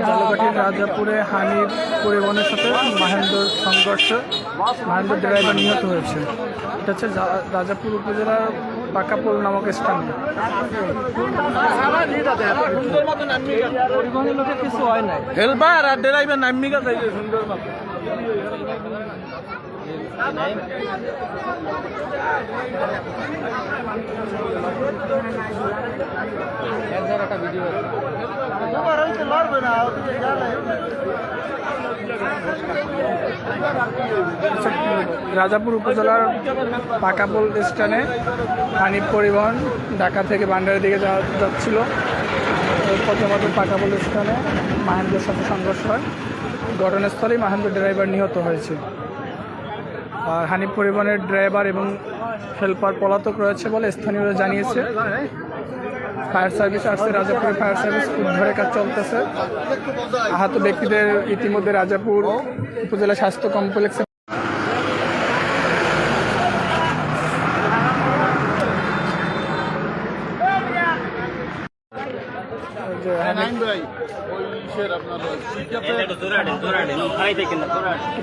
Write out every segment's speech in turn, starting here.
ঝালকাঠির রাজাপুরে হানিফ পরিবহনের সাথে মাহেন্দ্র সংঘর্ষে মাহেন্দ্র ড্রাইভার নিহত হয়েছে। এটা হচ্ছে রাজাপুর উপজেলার পাকাপোল নামক স্থানে। কিছু হয় না, হেলবার আর ড্রাইভার নামি গেছে সুন্দর মতো। রাজাপুর উপজেলার পাকাপোল স্ট্যান্ডে হানিফ পরিবহন ঢাকা থেকে ভান্ডারের দিকে যাচ্ছিল। প্রথমত পাকাপোল স্ট্যান্ডে মাহেন্দ্রের সাথে সংঘর্ষ হয়। ঘটনাস্থলেই মাহেন্দ্র ড্রাইভার নিহত হয়েছে। আর হানিফ পরিবহনের ড্রাইভার এবং হেল্পার পলাতক রয়েছে বলে স্থানীয়রা জানিয়েছে। ফায়ার সার্ভিস আসছে, রাজাপুরে ফায়ার সার্ভিস উদ্ধারের কাজ চলতেছে। আহত ব্যক্তিদের ইতিমধ্যে রাজাপুর উপজেলা স্বাস্থ্য কমপ্লেক্সে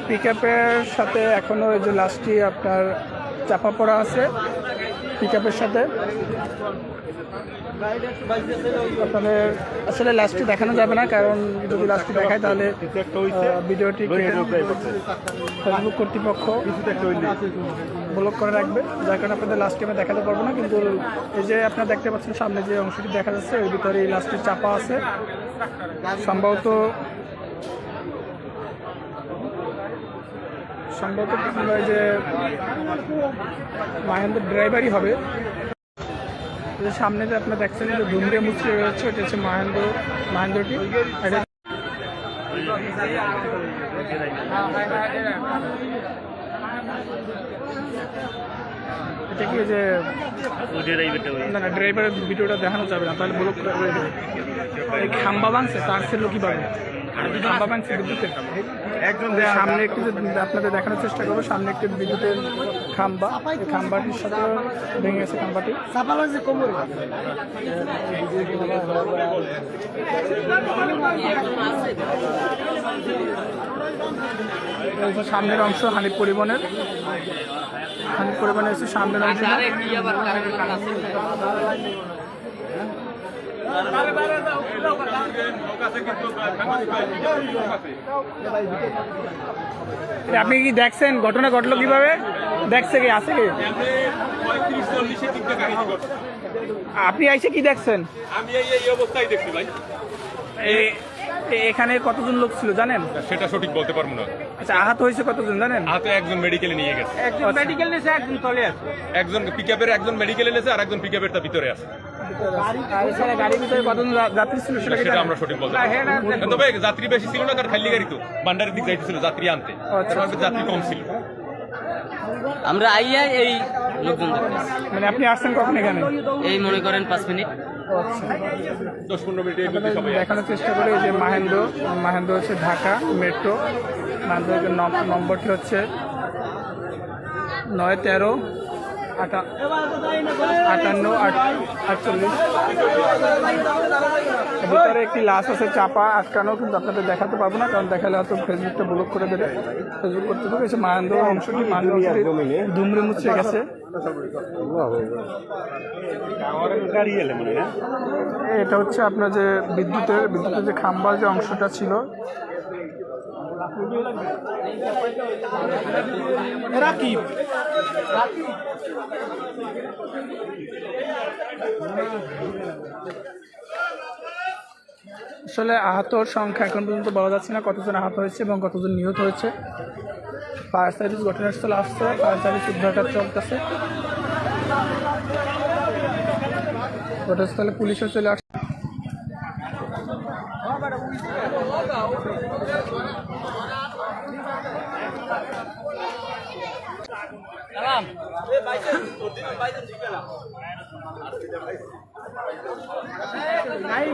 পিকআপের সাথে এখনো ওই যে লাশটি আপনার চাপা পড়া আছে। পিকআপের সাথে আপনাদের আসলে লাশটি দেখানো যাবে না, কারণ যদি লাশটি দেখায় তাহলে ভিডিওটি ফেসবুক কর্তৃপক্ষ ব্লক করে রাখবে, যার কারণে আপনাদের লাশটি আমি দেখাতে পারবো না। কিন্তু এই যে আপনারা দেখতে পাচ্ছেন সামনে যে অংশটি দেখা যাচ্ছে, এর ভিতরে এই লাশটি চাপা আছে। সম্ভবত যে মাহেন্দ্র ড্রাইভারই হবে। সামনে যে আপনারা দেখছেন যে ধুমরে মুচড়ে রয়েছে, এটা হচ্ছে মাহেন্দ্রটি। এটা কি যে না ড্রাইভারের ভিডিওটা দেখানো যাবে না, তাহলে ব্লক করে দেবে। এই খাম্বা ভাঙছে, তার ছিল কীভাবে খাম্বা ভাঙছে বিদ্যুতের। সামনে একটু আপনাদের দেখানোর চেষ্টা করবো, সামনে একটু বিদ্যুতের খাম্বা, এই খাম্বাটির সাথে ভেঙে গেছে খাম্বাটি। সামনের অংশ হানিফ পরিবহনের হচ্ছে সামনের অংশ। আপনি কি দেখছেন ঘটনা ঘটলো কিভাবে? দেখছে কি আছে কি? আপনি আইসে কি দেখছেন? আমি এই অবস্থায় দেখছি ভাই। এখানে কতজন লোক ছিল জানেন? সেটা সঠিক বলতে পারবো না। আচ্ছা, আহত হয়েছে কতজন জানেন? আহত একজন মেডিকেলে নিয়ে গেছে। একজন মেডিকেল নিয়েছে, একজন তলে আছে। একজন পিকআপের একজন মেডিকেলে নিয়েছে, আর একজন পিকআপের তার ভিতরে আছে। গাড়ির ভিতরে কতজন যাত্রী ছিল সেটা আমরা সঠিক বলতে পারবো না। তবে যাত্রী বেশি ছিল না, কারণ খালি গাড়ি তো ভান্ডারের দিক যাইতেছিল যাত্রী আনতে, যাত্রী কম ছিল। আমরা আইয়া এই লোকজন মানে আপনি আসছেন কখন এখানে? এই মনে করেন 5 মিনিট 10-15 মিনিটের মধ্যে সবাই দেখানোর চেষ্টা করি। যে মাহেন্দ্র হচ্ছে ঢাকা মেট্রো, মাহেন্দ্রের নম্বরটি হচ্ছে 9135848। ভিতরে একটি লাশ আছে চাপা আটকানো, কিন্তু আপনাদের দেখাতে পারবো না, কারণ দেখালে হয়তো ফেসবুকটা ব্লক করে দেবে। ফেসবুক করতে পারবে। এসে মাহেন্দ্র অংশটি ধুমরে মুচড়ে গেছে। এটা হচ্ছে আপনার যে বিদ্যুতের যে খাম্বার যে অংশটা ছিল, আসলে আহতর সংখ্যা এখন পর্যন্ত বলা যাচ্ছে না কতজন আহত হয়েছে এবং কতজন নিহত হয়েছে। ফায়ার সার্ভিস ঘটনাস্থলে আসছে, ফায়ার সার্ভিস উদ্ধার কাজ চলতেছে। ঘটনাস্থলে পুলিশও চলে আসছে। নাই